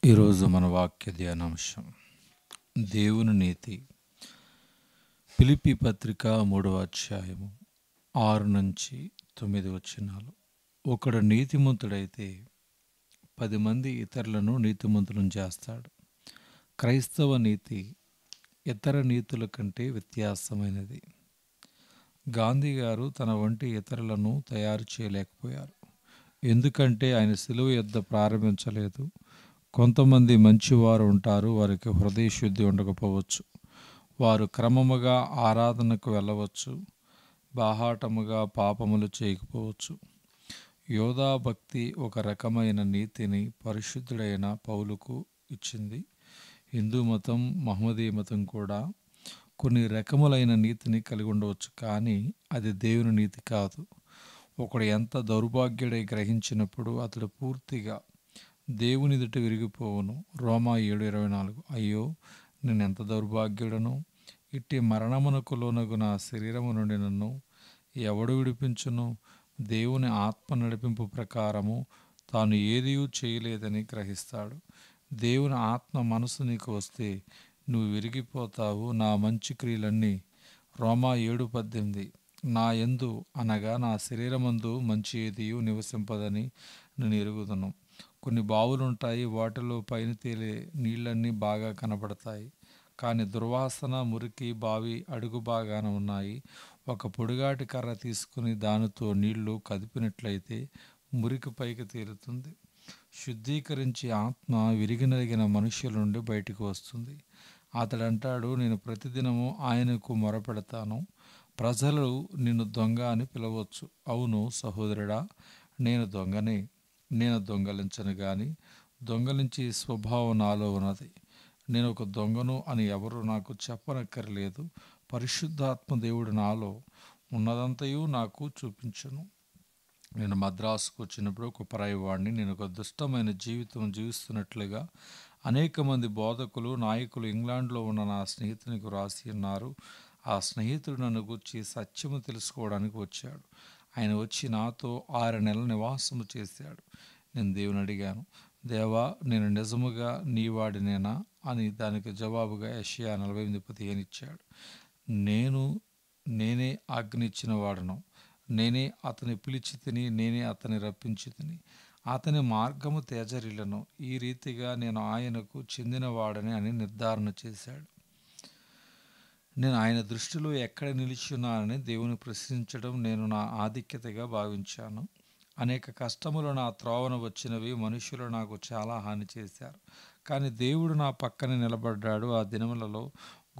ఈరోజు మన వాక్య ధ్యానాంశం దేవుని నీతి. ఫిలిప్పీ పత్రిక 3వ అధ్యాయము 6-9 వచనాలు. ఒకడు నీతిమంతుడైతే 10 మంది ఇతరులను నీతిమంతులను చేస్తాడు. క్రైస్తవ నీతి ఇతర నీతుల కంటే వ్యత్యాసమైనది. గాంధీ గారు తన వంటి ఇతరులను తయారు చేయలేకపోయారు. ఎందుకంటే ఆయన సిలువ యుద్ధ ప్రారంభించలేదు. కొంతమంది మంచివారు ఉంటారు, వారికి హృదయ శుద్ధి ఉండకపోవచ్చు. వారు క్రమముగా ఆరాధనకు వెళ్ళవచ్చు, బాహాటముగా పాపములు చేయకపోవచ్చు. యోధా భక్తి ఒక రకమైన నీతిని పరిశుద్ధుడైన పౌలుకు ఇచ్చింది. హిందూ మతం, మహమ్మదీయ మతం కూడా కొన్ని రకములైన నీతిని కలిగి ఉండవచ్చు, కానీ అది దేవుని నీతి కాదు. ఒకడు ఎంత దౌర్భాగ్యుడై గ్రహించినప్పుడు అతడు పూర్తిగా దేవుని ఎదుట విరిగిపోవును. రోమా 7:24. అయ్యో, నేను ఎంత దౌర్భాగ్యుడను! ఇట్టి మరణమునకు లోనగు నా శరీరము నుండి నన్ను ఎవడు విడిపించును? దేవుని ఆత్మ నడిపింపు ప్రకారము తాను ఏదియూ చేయలేదని గ్రహిస్తాడు. దేవుని ఆత్మ మనసు నీకు వస్తే నువ్వు విరిగిపోతావు. నా మంచి క్రియలన్నీ రోమా 7:18. నా యందు అనగా నా శరీరమందు మంచి ఏదియూ నివసింపదని నేను ఎరుగుదును. కొన్ని బావులుంటాయి, వాటిలో పైన తేలే నీళ్ళన్నీ బాగా కనబడతాయి, కానీ దుర్వాసన, మురికి బావి అడుగు బాగాన ఉన్నాయి. ఒక పొడుగాటి కర్ర తీసుకుని దానితో నీళ్లు కదిపినట్లయితే మురికి పైకి తేలుతుంది. శుద్ధీకరించి ఆత్మ విరిగినరిగిన మనుష్యుల నుండి బయటికి వస్తుంది. అతడంటాడు, నేను ప్రతిదినము ఆయనకు మొరపెడతాను. ప్రజలు నిన్ను దొంగ అని పిలవచ్చు. అవును సహోదరుడా, నేను దొంగనే. నేను దొంగలించను, కానీ దొంగలించే స్వభావం నాలో ఉన్నది. నేను ఒక దొంగను అని ఎవరు నాకు చెప్పనక్కర్లేదు. పరిశుద్ధాత్మ దేవుడు నాలో ఉన్నదంతయు నాకు చూపించును. నేను మద్రాసుకు వచ్చినప్పుడు ఒక పరాయివాడిని. నేను ఒక దుష్టమైన జీవితం జీవిస్తున్నట్లుగా అనేక మంది బోధకులు, నాయకులు ఇంగ్లాండ్లో ఉన్న నా స్నేహితునికి వ్రాసి ఉన్నారు. ఆ స్నేహితుడు నన్ను గూర్చి సత్యము తెలుసుకోవడానికి వచ్చాడు. ఆయన వచ్చి నాతో 6 నెలల నివాసము చేశాడు. నేను దేవుని అడిగాను, దేవా, నేను నిజముగా నీ వాడినేనా అని. దానికి జవాబుగా యెషయా 48:15 ఇచ్చాడు. నేనే ఆజ్ఞ ఇచ్చిన వాడను. నేనే అతని పిలిచి తిని, నేనే అతని రప్పించి తిని. అతని మార్గము తేజరిల్లను. ఈ రీతిగా నేను ఆయనకు చెందినవాడని అని నిర్ధారణ చేశాడు. నేను ఆయన దృష్టిలో ఎక్కడ నిలిచున్నానని దేవుని ప్రశ్నించడం నేను నా ఆధిక్యతగా భావించాను. అనేక కష్టములు నా త్రోవన వచ్చినవి. మనుషులు నాకు చాలా హాని చేశారు, కానీ దేవుడు నా పక్కన నిలబడ్డాడు. ఆ దినములలో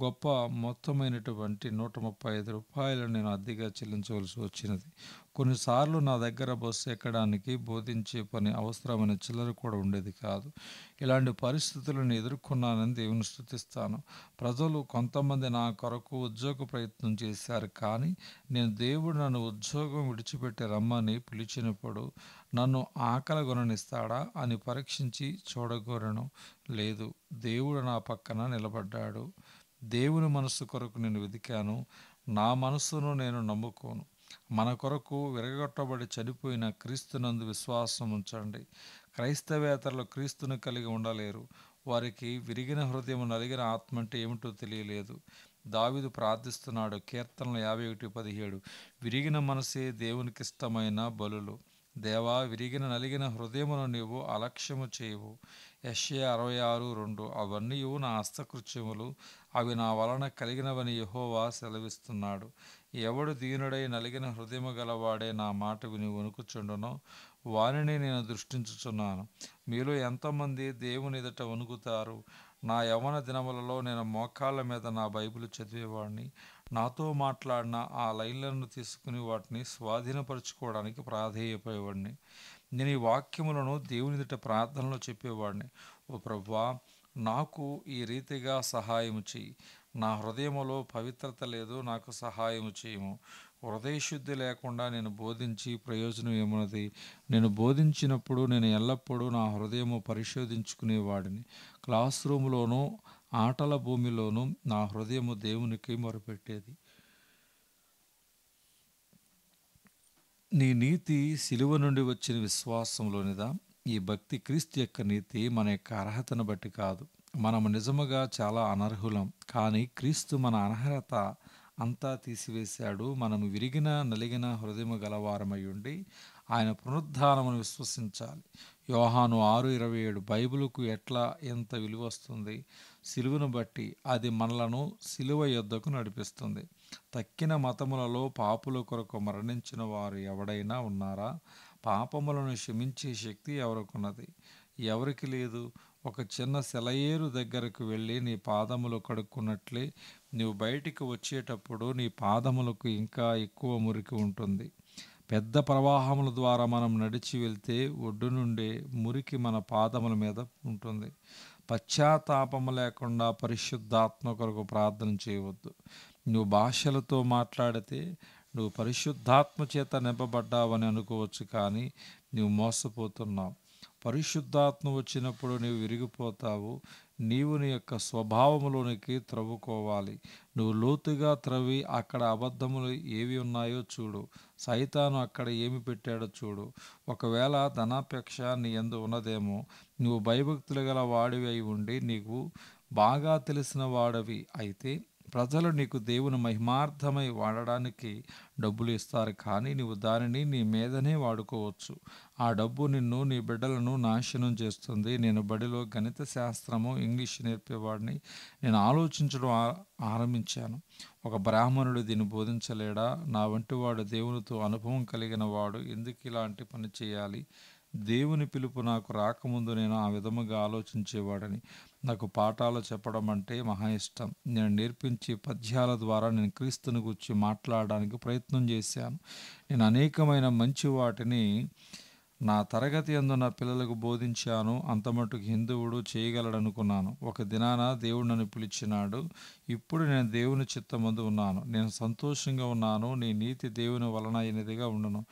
గొప్ప మొత్తమైనటువంటి ₹135 నేను అద్దెగా చెల్లించవలసి వచ్చినది. కొన్నిసార్లు నా దగ్గర బస్సు ఎక్కడానికి బోధించే పని అవసరమైన చిల్లర కూడా ఉండేది కాదు. ఇలాంటి పరిస్థితులను ఎదుర్కొన్నానని దేవుని స్తుతిస్తాను. ప్రజలు కొంతమంది నా కొరకు ఉద్యోగ ప్రయత్నం చేశారు, కానీ నేను దేవుడు నన్ను ఉద్యోగం విడిచిపెట్టి రమ్మని పిలిచినప్పుడు నన్ను ఆకలిగొననిస్తాడా అని పరీక్షించి చూడగోరను. లేదు, దేవుడు నా పక్కన నిలబడ్డాడు. దేవుని మనస్సు కొరకు నేను వెదికాను. నా మనస్సును నేను నమ్ముకోను. మన కొరకు విరగొట్టబడి చనిపోయిన క్రీస్తునందు విశ్వాసం ఉంచండి. క్రైస్తవేతరులు క్రీస్తును కలిగి ఉండలేరు. వారికి విరిగిన హృదయం, నలిగిన ఆత్మ అంటే ఏమిటో తెలియలేదు. దావీదు ప్రార్థిస్తున్నాడు, కీర్తనలు 51:17. విరిగిన మనసే దేవునికి ఇష్టమైన బలులు. దేవా, విరిగిన నలిగిన హృదయమును నీవు అలక్ష్యము చేయవు. యెషయా 66:2. అవన్నీ నా హస్తకృత్యములు, అవి నా వలన కలిగినవని యెహోవా సెలవిస్తున్నాడు. ఎవడు దీనుడై నలిగిన హృదయము గలవాడే నా మాట విని వణుకుచుండునో వానిని నేను దృష్టించుచున్నాను. మీలో ఎంతమంది దేవుని ఎదుట వణుకుతారు? నా యవ్వన దినములలో నేను మోకాళ్ళ మీద నా బైబిల్ చదివేవాడిని. నాతో మాట్లాడిన ఆ లైన్లను తీసుకుని వాటిని స్వాధీనపరచుకోవడానికి ప్రాధేయపడేవాడిని. నేను ఈ వాక్యములను దేవుని ఎదుట ప్రార్థనలో చెప్పేవాడిని. ఓ ప్రభువా, నాకు ఈ రీతిగా సహాయము చెయ్యి. నా హృదయములో పవిత్రత లేదు, నాకు సహాయము చేయము. హృదయశుద్ధి లేకుండా నేను బోధించి ప్రయోజనం ఏమున్నది? నేను బోధించినప్పుడు నేను ఎల్లప్పుడూ నా హృదయము పరిశోధించుకునేవాడిని. క్లాస్ రూములోనూ ఆటల భూమిలోనూ నా హృదయము దేవునికి మొరపెట్టేది. నీ నీతి సిలువ నుండి వచ్చిన విశ్వాసంలోనిదా? ఈ భక్తి క్రీస్తు యొక్క నీతి మన యొక్క అర్హతను బట్టి కాదు. మనము నిజముగా చాలా అనర్హులం, కానీ క్రీస్తు మన అనర్హత అంతా తీసివేశాడు. మనము విరిగిన నలిగిన హృదయము గలవారమై ఉండి ఆయన పునరుద్ధానమును విశ్వసించాలి. యోహాను 6:27 బైబిలుకు ఎట్లా ఎంత విలువ వస్తుంది? సిలువను బట్టి అది మనలను సిలువ యొద్దకు నడిపిస్తుంది. తక్కిన మతములలో పాపుల కొరకు మరణించిన వారు ఎవడైనా ఉన్నారా? పాపములను క్షమించే శక్తి ఎవరికున్నది? ఎవరికి లేదు. ఒక చిన్న సెలయేరు దగ్గరకు వెళ్ళి నీ పాదములు కడుక్కున్నట్లే నువ్వు బయటికి వచ్చేటప్పుడు నీ పాదములకు ఇంకా ఎక్కువ మురికి ఉంటుంది. పెద్ద ప్రవాహముల ద్వారా మనం నడిచి వెళ్తే ఒడ్డు నుండే మురికి మన పాదముల మీద ఉంటుంది. పశ్చాత్తాపము లేకుండా పరిశుద్ధాత్మ కొరకు ప్రార్థన చేయవద్దు. నువ్వు భాషలతో మాట్లాడితే నువ్వు పరిశుద్ధాత్మ చేత నింపబడ్డావని అనుకోవచ్చు, కానీ నువ్వు మోసపోతున్నావు. పరిశుద్ధాత్మ వచ్చినప్పుడు నీవు విరిగిపోతావు. నీవు నీ యొక్క స్వభావములోనికి త్రవ్వుకోవాలి. నువ్వు లోతుగా త్రవ్వి అక్కడ అబద్ధములు ఏవి ఉన్నాయో చూడు. సైతాను అక్కడ ఏమి పెట్టాడో చూడు. ఒకవేళ ధనాపేక్ష నీ యందు ఉన్నదేమో. నువ్వు భయభక్తులు గల వాడివి అయి ఉండి నీకు బాగా తెలిసిన వాడివి అయితే ప్రజలు నీకు దేవుని మహిమార్థమై వాడడానికి డబ్బులు ఇస్తారు, కానీ నీవు దానిని నీ మీదనే వాడుకోవచ్చు. ఆ డబ్బు నిన్ను నీ బిడ్డలను నాశనం చేస్తుంది. నేను బడిలో గణిత శాస్త్రము ఇంగ్లీష్ నేర్పేవాడిని. నేను ఆలోచించడం ఆరంభించాను. ఒక బ్రాహ్మణుడు దీన్ని బోధించలేడా? నా వంటి వాడు దేవునితో అనుభవం కలిగిన వాడు ఎందుకు ఇలాంటి పని చేయాలి? దేవుని పిలుపు నాకు రాకముందు నేను ఆ విధముగా ఆలోచించేవాడని. నాకు పాఠాలు చెప్పడం అంటే మహా ఇష్టం. నేను నేర్పించే పద్యాల ద్వారా నేను క్రీస్తుని గురించి మాట్లాడడానికి ప్రయత్నం చేశాను. నేను అనేకమైన మంచి వాటిని నా తరగతి యందు నా పిల్లలకు బోధించాను. అంతమటుకు హిందువుడు చేయగలడనుకున్నాను. ఒక దినాన దేవుడు నన్ను పిలిచినాడు. ఇప్పుడు నేను దేవుని చిత్తమందు ఉన్నాను. నేను సంతోషంగా ఉన్నాను. నీ నీతి దేవుని వలన అయినదిగా ఉండును.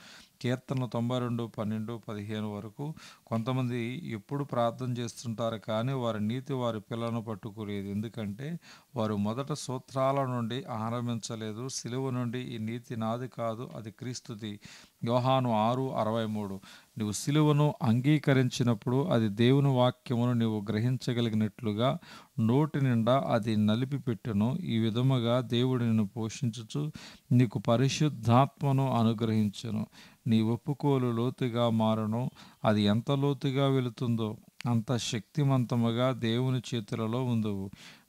కీర్తన 92:12-15 వరకు. కొంతమంది ఎప్పుడు ప్రార్థన చేస్తుంటారు, కానీ వారి నీతి వారి పిల్లలను పట్టుకోలేదు. ఎందుకంటే వారు మొదట సూత్రాల నుండి ఆరంభించలేదు. సిలువ నుండి ఈ నీతి నాది కాదు, అది క్రీస్తుది. యోహాను 6:63. నువ్వు సిలువను అంగీకరించినప్పుడు అది దేవుని వాక్యమును నీవు గ్రహించగలిగినట్లుగా నోటి నిండా అది నలిపి పెట్టును. ఈ విధముగా దేవుడు నిన్ను పోషించుచు నీకు పరిశుద్ధాత్మను అనుగ్రహించును. నీ ఒప్పుకోలు లోతుగా మారును. అది ఎంత లోతుగా వెళుతుందో అంత శక్తివంతముగా దేవుని చేతులలో ఉందువు.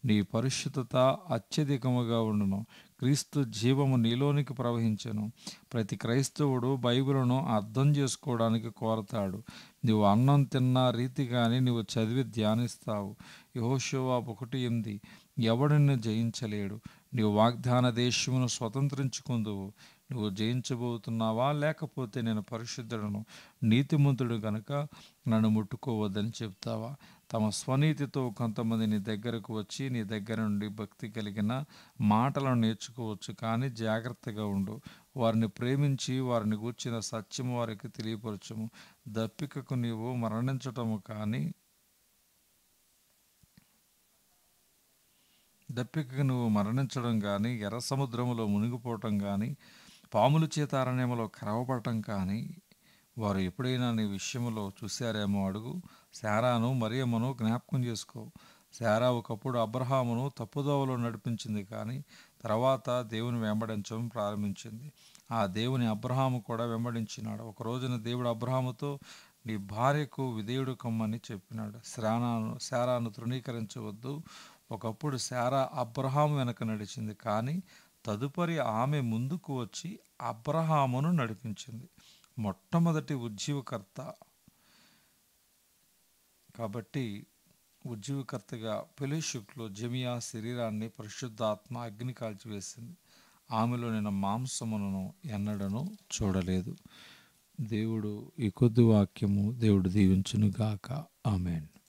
నీ పరిశుద్ధత అత్యధికముగా ఉండును. క్రీస్తు జీవము నీలోనికి ప్రవహించెను. ప్రతి క్రైస్తవుడు బైబిలును అర్థం చేసుకోవడానికి కోరతాడు. నువ్వు అన్నం తిన్న రీతిగానే నువ్వు చదివి ధ్యానిస్తావు. యెహోషువ 1:8. ఎవడు నిన్ను జయించలేడు. నీవు వాగ్దాన దేశమును స్వతంత్రించుకుందువు. నువ్వు జయించబోతున్నావా? లేకపోతే నేను పరిశుద్ధుడను, నీతిమంతుడు గనుక నన్ను ముట్టుకోవద్దని చెప్తావా? తమ స్వనీతితో కొంతమంది నీ దగ్గరకు వచ్చి నీ దగ్గర నుండి భక్తి కలిగిన మాటలను నేర్చుకోవచ్చు, కానీ జాగ్రత్తగా ఉండు. వారిని ప్రేమించి వారిని గూర్చిన సత్యము వారికి తెలియపరచుము. దప్పికకు నీవు మరణించటము కానీ దప్పికకు నువ్వు మరణించడం కానీ, ఎర్ర సముద్రములో మునిగిపోవటం కానీ, పాముల చేత అరణ్యములో కరవబడటం కానీ వారు ఎప్పుడైనా నీ విషయంలో చూశారేమో అడుగు. శారాను మరియమ్మను జ్ఞాపకం చేసుకో. శారా ఒకప్పుడు అబ్రహామును తప్పుదోవలో నడిపించింది, కానీ తర్వాత దేవుని వెంబడించడం ప్రారంభించింది. ఆ దేవుని అబ్రహాము కూడా వెంబడించినాడు. ఒక రోజున దేవుడు అబ్రహాముతో నీ భార్యకు విధేయుడు కమ్మని చెప్పినాడు. శారాను తృణీకరించవద్దు. ఒకప్పుడు శారా అబ్రహాము వెనక నడిచింది, కానీ తదుపరి ఆమె ముందుకు వచ్చి అబ్రహామును నడిపించింది. మొట్టమొదటి ఉజ్జీవకర్త కాబట్టి ఉజ్జీవకర్తగా ఫెలోషిప్లో జెమియా శరీరాన్ని పరిశుద్ధాత్మ అగ్ని కాల్చివేసింది. ఆమెలో నేను మాంసమును ఎన్నడను చూడలేదు. దేవుడు ఈ కొద్ది వాక్యము దేవుడు దీవించునుగాక. ఆమెన్.